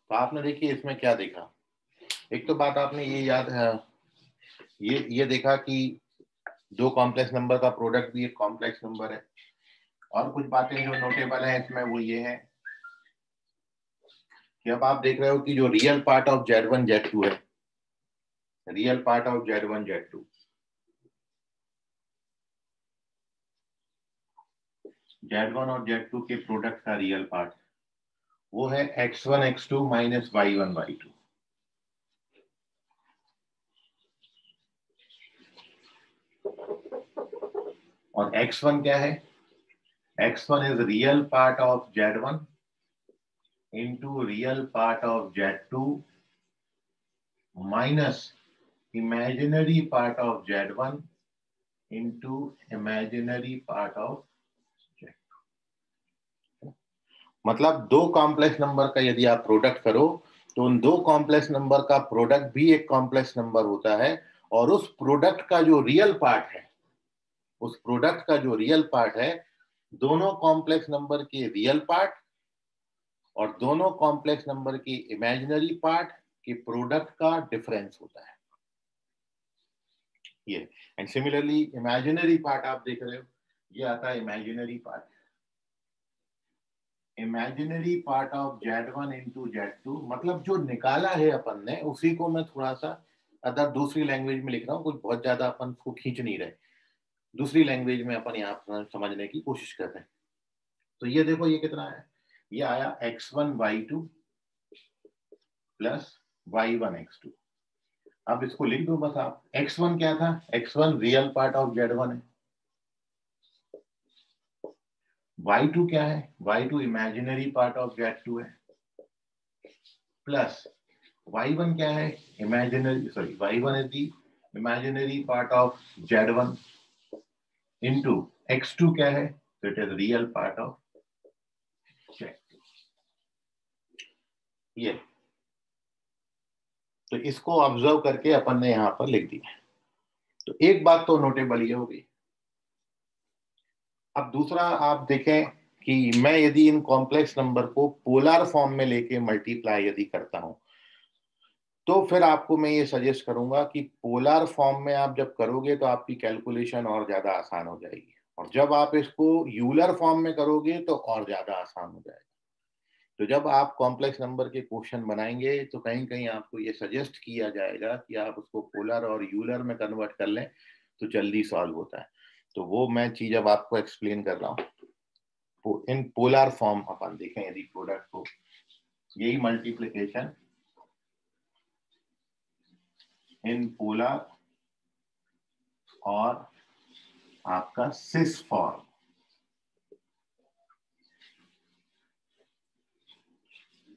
तो आपने देखिए इसमें क्या देखा, एक तो बात आपने ये याद है, ये देखा कि दो कॉम्प्लेक्स नंबर का प्रोडक्ट भी एक कॉम्प्लेक्स नंबर है। और कुछ बातें जो नोटेबल है इसमें वो ये है कि अब आप देख रहे हो कि जो real part of Z1 Z2 है, real part of Z1 Z2, Z1 और Z2 के प्रोडक्ट का रियल पार्ट वो है x1 x2 minus y1 y2। और x1 क्या है, x1 is real part of Z1 into real part of Z2 minus imaginary part of Z1 into imaginary part of Z2। मतलब दो complex number का यदि आप प्रोडक्ट करो तो उन दो कॉम्प्लेक्स नंबर का प्रोडक्ट भी एक कॉम्प्लेक्स नंबर होता है, और उस प्रोडक्ट का जो रियल पार्ट है, उस प्रोडक्ट का जो रियल पार्ट है, दोनों कॉम्प्लेक्स नंबर के रियल पार्ट और दोनों कॉम्प्लेक्स नंबर की इमेजिनरी पार्ट के प्रोडक्ट का डिफरेंस होता है ये। एंड सिमिलरली इमेजिनरी पार्ट आप देख रहे हो, ये आता है imaginary part, imaginary part of Z1 into Z2। मतलब जो निकाला है अपन ने उसी को मैं थोड़ा सा अदर दूसरी लैंग्वेज में लिख रहा हूँ, कुछ बहुत ज्यादा अपन को खींच नहीं रहे, दूसरी लैंग्वेज में अपन यहाँ समझने की कोशिश कर रहे हैं। तो ये देखो ये कितना है, ये आया x1 y2 plus y1 x2। अब इसको लिख दो बस आप, x1 क्या था, x1 real part of Z1 है, y2 क्या है, y2 imaginary part of Z2 है, प्लस y1 क्या है, imaginary sorry y1 is the imaginary part of Z1 into x2 क्या है, तो it is real part of Z2। ये तो इसको ऑब्जर्व करके अपन ने यहां पर लिख दिया। तो एक बात तो नोटेबल ये होगी। अब दूसरा आप देखें कि मैं यदि इन कॉम्प्लेक्स नंबर को पोलर फॉर्म में लेके मल्टीप्लाई यदि करता हूं, तो फिर आपको मैं ये सजेस्ट करूंगा कि पोलर फॉर्म में आप जब करोगे तो आपकी कैलकुलेशन और ज्यादा आसान हो जाएगी, और जब आप इसको यूलर फॉर्म में करोगे तो और ज्यादा आसान हो जाएगा। तो जब आप कॉम्प्लेक्स नंबर के क्वेश्चन बनाएंगे तो कहीं कहीं आपको ये सजेस्ट किया जाएगा कि आप उसको पोलर और यूलर में कन्वर्ट कर लें तो जल्दी सॉल्व होता है। तो वो मैं चीज अब आपको एक्सप्लेन कर रहा हूँ। इन पोलर फॉर्म अपन देखें यदि प्रोडक्ट को, यही मल्टीप्लिकेशन इन पोलर और आपका सिस फॉर्म,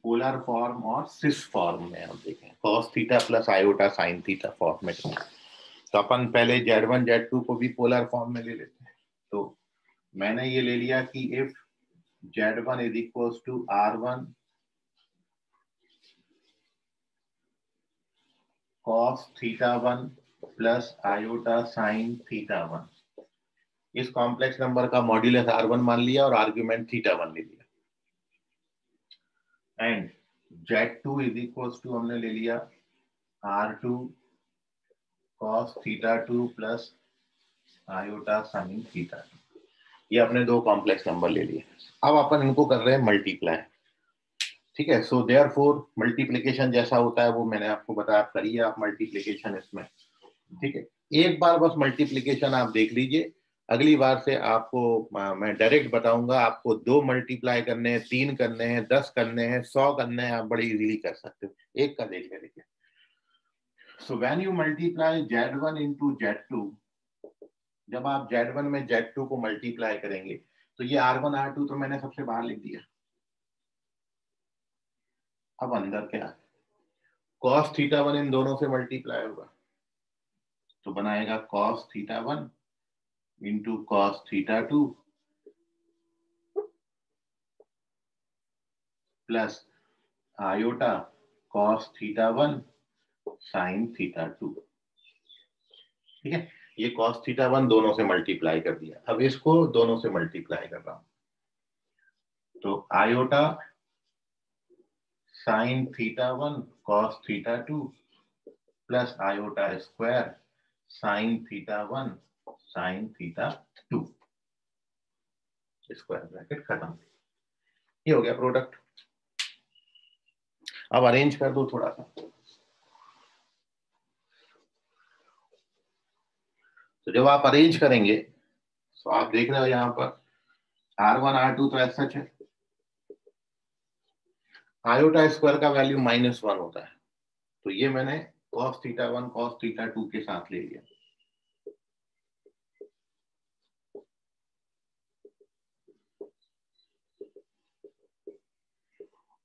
पोलर फॉर्म और सिस फॉर्म में आप देखें cos theta plus iota sine theta form में। तो अपन पहले Z1 Z2 को भी पोलर फॉर्म में ले लेते हैं। तो मैंने ये ले लिया कि if Z1 is equals to R1 cos theta one plus iota sine theta one. इस कॉम्प्लेक्स नंबर का मॉड्यूलस R1 मान लिया और आर्ग्यूमेंट थीटा वन ले लिया। And Z2 is equal to हमने ले लिया R2 cos theta two plus iota sine theta. ये अपने दो कॉम्प्लेक्स नंबर ले लिए। अब अपन इनको कर रहे हैं मल्टीप्लाई। ठीक है, सो देयरफॉर मल्टीप्लिकेशन जैसा होता है वो मैंने आपको बताया, आप करिए आप मल्टीप्लिकेशन इसमें। ठीक है, एक बार बस मल्टीप्लिकेशन आप देख लीजिए, अगली बार से आपको मैं डायरेक्ट बताऊंगा। आपको 2 मल्टीप्लाई करने हैं, 3 करने हैं, 10 करने हैं, 100 करने हैं, आप बड़ी इजीली कर सकते हो। एक का देख लीजिए। So when you multiply Z1 into Z2, जब आप Z1 में Z2 को मल्टीप्लाई करेंगे तो ये R1 R2 तो मैंने सबसे बाहर लिख दिया। अब अंदर क्या है, cos थीटा वन इन दोनों से मल्टीप्लाई होगा तो बनाएगा cos theta one into cos theta two plus iota cos theta one sine theta two. ठीक है, ये cos थीटा वन दोनों से मल्टीप्लाई कर दिया। अब इसको दोनों से मल्टीप्लाई कर रहा हूं तो iota sine theta one cos theta two plus iota square sine theta one sine theta two, square bracket खत्म। ये हो गया प्रोडक्ट। अब अरेंज कर दो थोड़ा सा। तो जब आप अरेंज करेंगे तो आप देख रहे हो यहां पर R1 R2 तो ऐसा है, आयोटा स्क्वायर का वैल्यू -1 होता है तो ये मैंने cos theta one cos theta two के साथ ले लिया।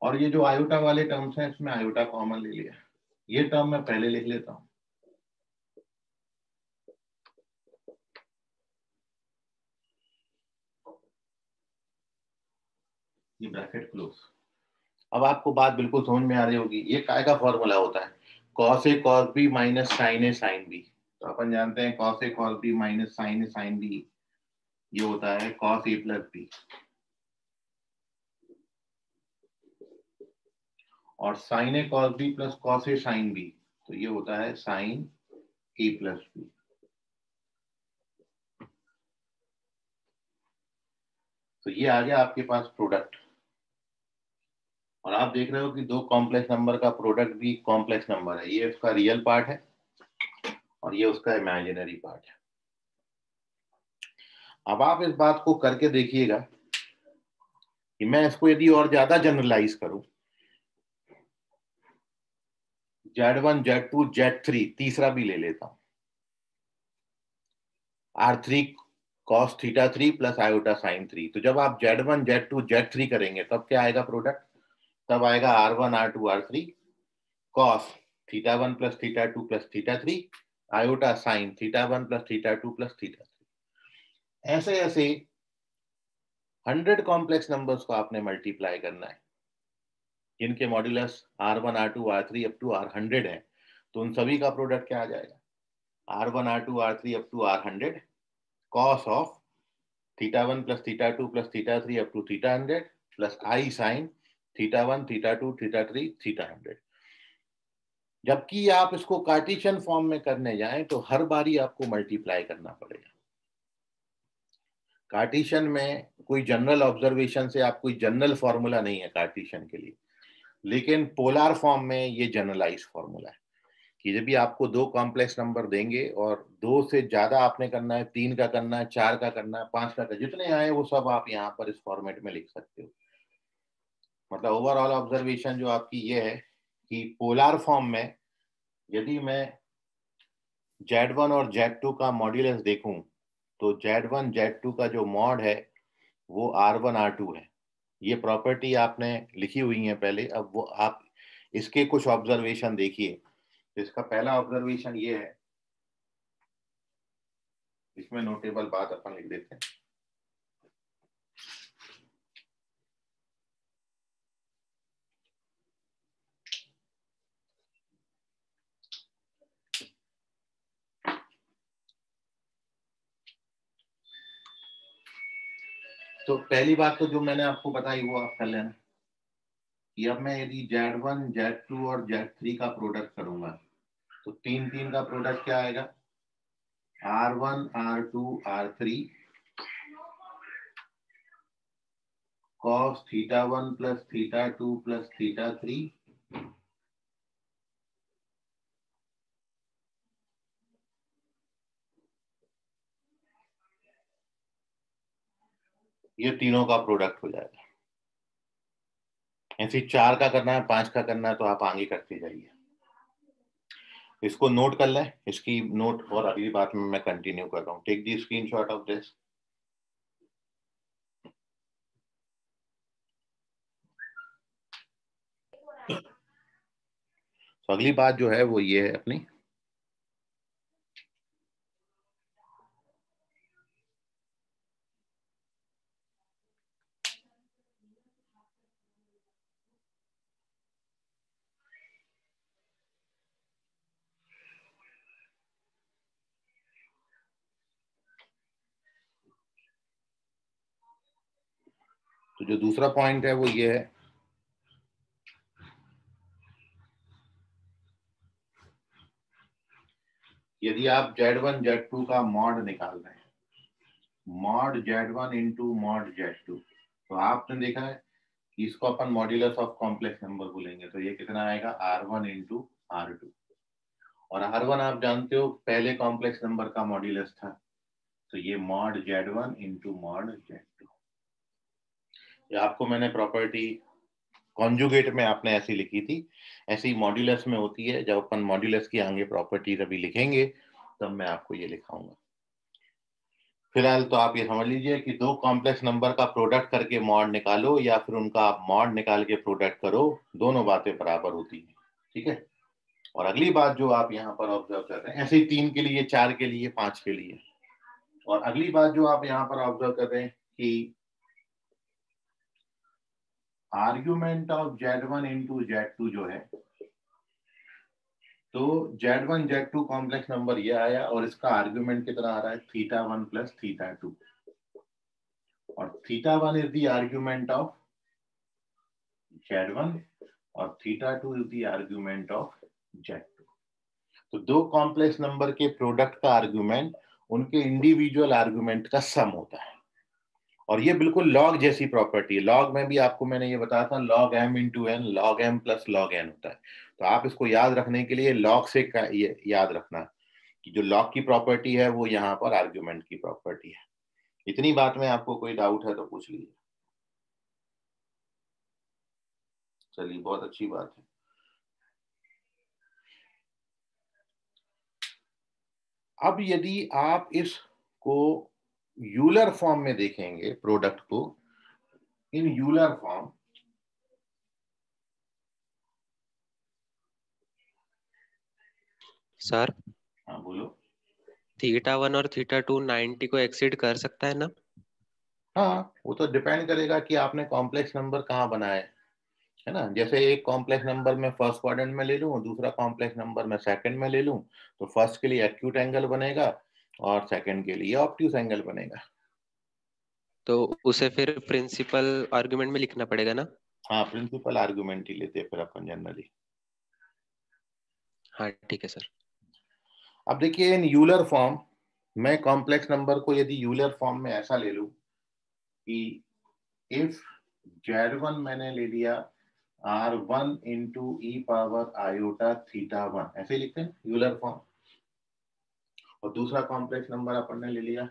और ये जो आयोटा वाले टर्म्स हैं इसमें आयोटा कॉमन ले लिया। ये टर्म मैं पहले लिख लेता हूं, ये ब्रैकेट क्लोज। अब आपको बात बिल्कुल समझ में आ रही होगी। ये काय का फॉर्मूला होता है, cos A cos B minus sine A sine B। तो अपन जानते हैं cos A cos B minus sine A sine B ये होता है cos A प्लस B, और sine A cos B plus cos A sine B तो ये होता है साइन A प्लस B। तो ये आ गया आपके पास प्रोडक्ट। और आप देख रहे हो कि दो कॉम्प्लेक्स नंबर का प्रोडक्ट भी कॉम्प्लेक्स नंबर है। ये उसका रियल पार्ट है और ये उसका इमेजिनरी पार्ट है। अब आप इस बात को करके देखिएगा कि मैं इसको यदि और ज्यादा जनरलाइज करूं, Z1 Z2 Z3 तीसरा भी ले लेता हूं, R3 cos theta three plus iota sine three. तो जब आप Z1 Z2 Z3 करेंगे तब क्या आएगा प्रोडक्ट, तब आएगा R1 R2 R3 cos theta one plus theta two plus theta three iota sine theta one plus theta two plus theta three. ऐसे ऐसे 100 कॉम्प्लेक्स नंबर्स को आपने मल्टीप्लाई करना है जिनके modulus R1 R2 R3 up to R100 है। तो उन सभी का प्रोडक्ट क्या आ जाएगा, R1 R2 R3 up to R100 cos of theta one plus theta two plus theta three up to theta 100 plus I sine theta one theta two theta three theta 100। जबकि आप इसको कार्टेशियन फॉर्म में करने जाएं तो हर बारी आपको multiply करना पड़ेगा। कार्टेशियन में कोई जनरल ऑब्जर्वेशन से आप कोई जनरल फॉर्मूला नहीं है कार्टेशियन के लिए, लेकिन पोलर फॉर्म में ये जनरलाइज फॉर्मूला है कि जब भी आपको दो कॉम्प्लेक्स नंबर देंगे और दो से ज्यादा आपने करना है, 3 का करना है, 4 का करना है, 5 का करना है, जितने आए वो सब आप यहाँ पर इस फॉर्मेट में लिख सकते हो। मतलब ओवरऑल ऑब्जर्वेशन जो आपकी ये है कि पोलर फॉर्म में यदि मैं Z1 और Z2 का मॉड्यूलस देखूं तो Z1 Z2 का जो मॉड है वो R1 R2 है। ये प्रॉपर्टी आपने लिखी हुई है पहले। अब वो आप इसके कुछ ऑब्जर्वेशन देखिए। इसका पहला ऑब्जर्वेशन ये है, इसमें नोटेबल बात अपन लिख देते हैं। तो पहली बात तो जो मैंने आपको बताई वो आप कर लेना कि अब मैं यदि Z1, Z2 और Z3 का प्रोडक्ट करूंगा तो तीन का प्रोडक्ट क्या आएगा, R1, R2, R3 cos θ1 plus θ2 plus θ3 ये तीनों का प्रोडक्ट हो जाएगा। ऐसे 4 का करना है, 5 का करना है तो आप आगे करते जाइए। इसको नोट कर लें, इसकी नोट और अगली बात में मैं कंटिन्यू कर रहा हूँ। Take the screenshot of this. तो अगली बात जो है वो ये है अपनी, तो जो दूसरा पॉइंट है वो ये है यदि आप Z1 Z2 का मॉड निकाल रहे हैं, mod Z1 into mod Z2, तो आपने देखा है कि इसको अपन मॉड्यूलस ऑफ कॉम्प्लेक्स नंबर बोलेंगे, तो ये कितना आएगा R1 इंटू R2। और R1 आप जानते हो पहले कॉम्प्लेक्स नंबर का मॉड्यूलस था, तो ये mod Z1 into mod Z2। ये आपको मैंने प्रॉपर्टी कॉन्जुगेट में आपने ऐसी लिखी थी, ऐसी मॉड्यूलस में होती है। जब अपन मॉड्यूलस की आगे प्रॉपर्टीज अभी लिखेंगे तब मैं आपको ये लिखाऊंगा। फिलहाल तो आप ये समझ लीजिए कि दो कॉम्प्लेक्स नंबर का प्रोडक्ट करके मॉड निकालो या फिर उनका मॉड निकाल के प्रोडक्ट करो, दोनों बातें बराबर होती हैं, ठीक है। और अगली बात जो आप यहाँ पर ऑब्जर्व कर रहे हैं, ऐसे ही 3 के लिए, 4 के लिए, 5 के लिए, और अगली बात जो आप यहाँ पर ऑब्जर्व कर रहे हैं कि argument of Z1 into Z2 जो है, तो Z1 Z2 कॉम्प्लेक्स नंबर ये आया और इसका आर्ग्यूमेंट कितना आ रहा है, θ1 प्लस θ2, और θ1 is the argument of Z1 और θ2 is the argument of Z2। तो दो कॉम्प्लेक्स नंबर के प्रोडक्ट का आर्ग्यूमेंट उनके इंडिविजुअल आर्ग्यूमेंट का सम होता है, और ये बिल्कुल लॉग जैसी प्रॉपर्टी है। लॉग में भी आपको मैंने ये बताया था, log m into N, log m plus log n होता है। तो आप इसको याद रखने के लिए लॉग से ये याद रखना कि जो लॉग की प्रॉपर्टी है वो यहाँ पर आर्ग्यूमेंट की प्रॉपर्टी है। इतनी बात में आपको कोई डाउट है तो पूछ लीजिए। चलिए, बहुत अच्छी बात है। अब यदि आप इसको यूलर फॉर्म में देखेंगे, प्रोडक्ट को इन यूलर फॉर्म, सर हाँ बोलो। θ1 और θ2 90 को एक्सीड कर सकता है ना? हाँ, वो तो डिपेंड करेगा कि आपने कॉम्प्लेक्स नंबर कहाँ बनाए, है ना। जैसे एक कॉम्प्लेक्स नंबर में फर्स्ट क्वाड्रेंट में ले लूँ, दूसरा कॉम्प्लेक्स नंबर में सेकंड में ले लूँ, तो फर्स्ट के लिए एक्यूट एंगल बनेगा और सेकंड के लिए ऑब्ट्यूस एंगल बनेगा। तो उसे फिर प्रिंसिपल आर्गुमेंट में लिखना पड़ेगा ना? हाँ, प्रिंसिपल आर्गुमेंट ही लेते हैं फिर अपन जनरली। हाँ ठीक है सर। अब देखिए, इन यूलर फॉर्म मैं कॉम्प्लेक्स नंबर को यदि यूलर फॉर्म में ऐसा ले लूं कि इफ Z1 मैंने ले लिया R1 इंटू ई पावर आयोटा θ1, ऐसे लिखते हैं यूलर फॉर्म, और दूसरा कॉम्प्लेक्स नंबर अपन ने ले लिया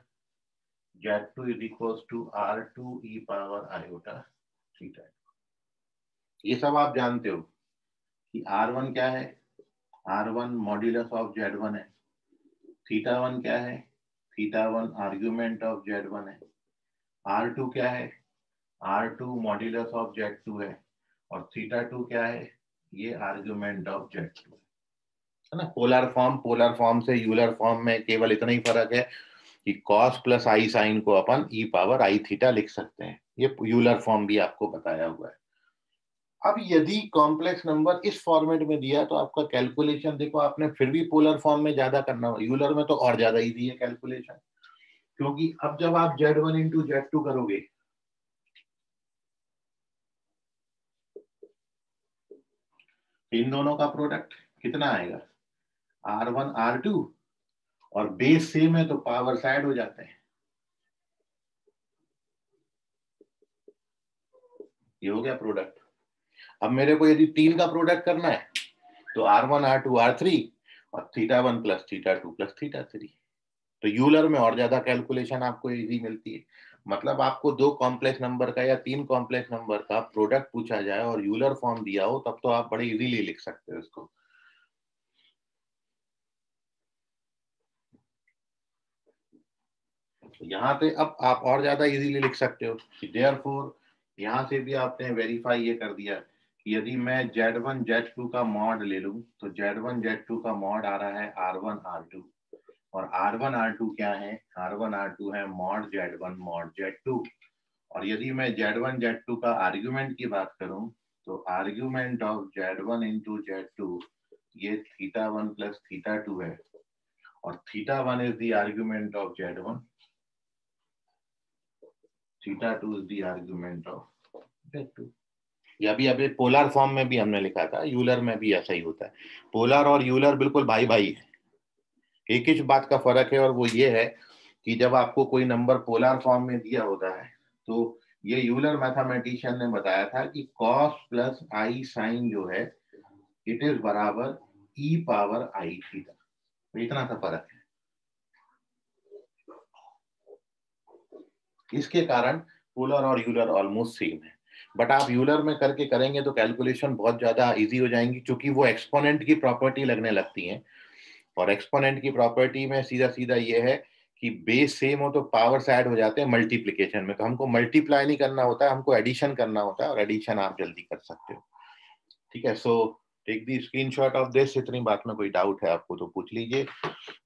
Z2 is equals to R2 e power iota θ। ये सब आप जानते हो कि R1 क्या है, R1 मॉड्यूलस ऑफ Z1 है, θ1 क्या है, θ1 आर्ग्यूमेंट ऑफ Z1 है, R2 क्या है, R2 मॉड्यूलस ऑफ Z2 है, और θ2 क्या है, ये आर्ग्यूमेंट ऑफ Z2 है ना। पोलर फॉर्म से यूलर फॉर्म में केवल इतना ही फर्क है कि कॉस प्लस आई साइन को अपन ई पावर आई थीटा लिख सकते हैं। ये यूलर फॉर्म भी आपको बताया हुआ है। अब यदि कॉम्प्लेक्स नंबर इस फॉर्मेट में दिया तो आपका कैलकुलेशन देखो, आपने फिर भी पोलर फॉर्म में ज्यादा करना हो, यूलर में तो और ज्यादा इजी है कैलकुलेशन, क्योंकि अब जब आप Z1 इंटू Z2 करोगे इन दोनों का प्रोडक्ट कितना आएगा, R1 R2, और बेस सेम है तो पावर साइड हो जाते हैं। ये हो गया प्रोडक्ट। अब मेरे को यदि 3 का प्रोडक्ट करना है तो R1 R2 R3 और θ1 प्लस θ2 प्लस θ3। तो यूलर में और ज्यादा कैलकुलेशन आपको इजी मिलती है। मतलब आपको 2 कॉम्प्लेक्स नंबर का या 3 कॉम्प्लेक्स नंबर का प्रोडक्ट पूछा जाए और यूलर फॉर्म दिया हो तब तो आप बड़े इजीली लिख सकते हो इसको। यहाँ पे अब आप और ज्यादा इजीली लिख सकते हो कि देयरफॉर यहाँ से भी आपने वेरीफाई ये कर दिया कि यदि मैं Z1 Z2 का मॉड ले लूं तो Z1 Z2 का मॉड आ रहा है R1 R2, और R1 R2 क्या है, R1 R2 है मॉड Z1 मॉड Z2। और यदि मैं Z1 Z2 का आर्ग्यूमेंट की बात करूं तो argument of Z1 into Z2 ये θ1 प्लस θ2 है, और θ1 is the argument of Z1, θ2 is the argument of Z2। या भी अभी पोलर फॉर्म में भी हमने लिखा था, यूलर में भी ऐसा ही होता है। पोलर और यूलर बिल्कुल भाई भाई है, एक ही बात का फर्क है, और वो ये है कि जब आपको कोई नंबर पोलर फॉर्म में दिया होता है तो ये यूलर मैथमेटिशियन ने बताया था कि cos प्लस आई साइन जो है इट इज बराबर e पावर आई थीटा। इतना सा फर्क है। इसके कारण पोलर और यूलर ऑलमोस्ट सेम है, बट आप यूलर में करके करेंगे तो कैलकुलेशन बहुत ज्यादा इजी हो जाएंगी, क्योंकि वो एक्सपोनेंट की प्रॉपर्टी लगने लगती हैं। और एक्सपोनेंट की प्रॉपर्टी में सीधा सीधा ये है कि बेस सेम हो तो पावर से ऐड हो जाते हैं मल्टीप्लिकेशन में। तो हमको मल्टीप्लाई नहीं करना होता है, हमको एडिशन करना होता है, और एडिशन आप जल्दी कर सकते हो। ठीक है, so take the screenshot of this. इतनी बात में कोई डाउट है आपको तो पूछ लीजिए।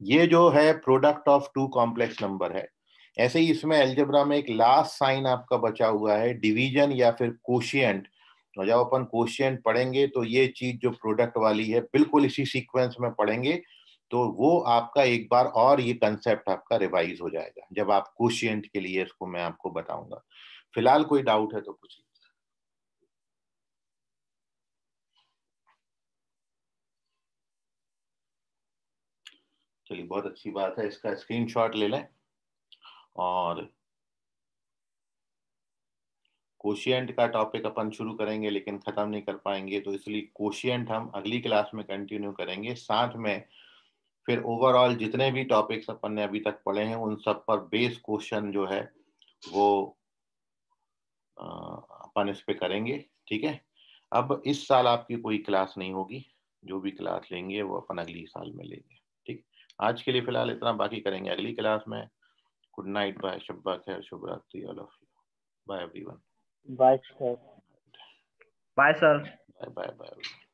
ये जो है प्रोडक्ट ऑफ 2 कॉम्प्लेक्स नंबर है। ऐसे ही इसमें अलजेब्रा में एक लास्ट साइन आपका बचा हुआ है, डिवीजन या फिर कोशिएंट। और जब अपन कोशिएंट पढ़ेंगे तो ये चीज जो प्रोडक्ट वाली है बिल्कुल इसी सीक्वेंस में पढ़ेंगे, तो वो आपका एक बार और ये कंसेप्ट आपका रिवाइज हो जाएगा जब आप कोशिएंट के लिए इसको मैं आपको बताऊंगा। फिलहाल कोई डाउट है तो पूछिए। चलिए, बहुत अच्छी बात है, इसका स्क्रीनशॉट ले लें। और कोशिएंट का टॉपिक अपन शुरू करेंगे लेकिन खत्म नहीं कर पाएंगे, तो इसलिए कोशिएंट हम अगली क्लास में कंटिन्यू करेंगे। साथ में फिर ओवरऑल जितने भी टॉपिक्स अपन ने अभी तक पढ़े हैं उन सब पर बेस क्वेश्चन जो है वो अपन इस पे करेंगे। ठीक है, अब इस साल आपकी कोई क्लास नहीं होगी, जो भी क्लास लेंगे वो अपन अगली साल में लेंगे। ठीक, आज के लिए फिलहाल इतना, बाकी करेंगे अगली क्लास में। गुड नाइट, बाय, शब्बा खैर, शुभ रात्रि all of you, bye everyone. Bye sir. Bye sir. Bye bye bye.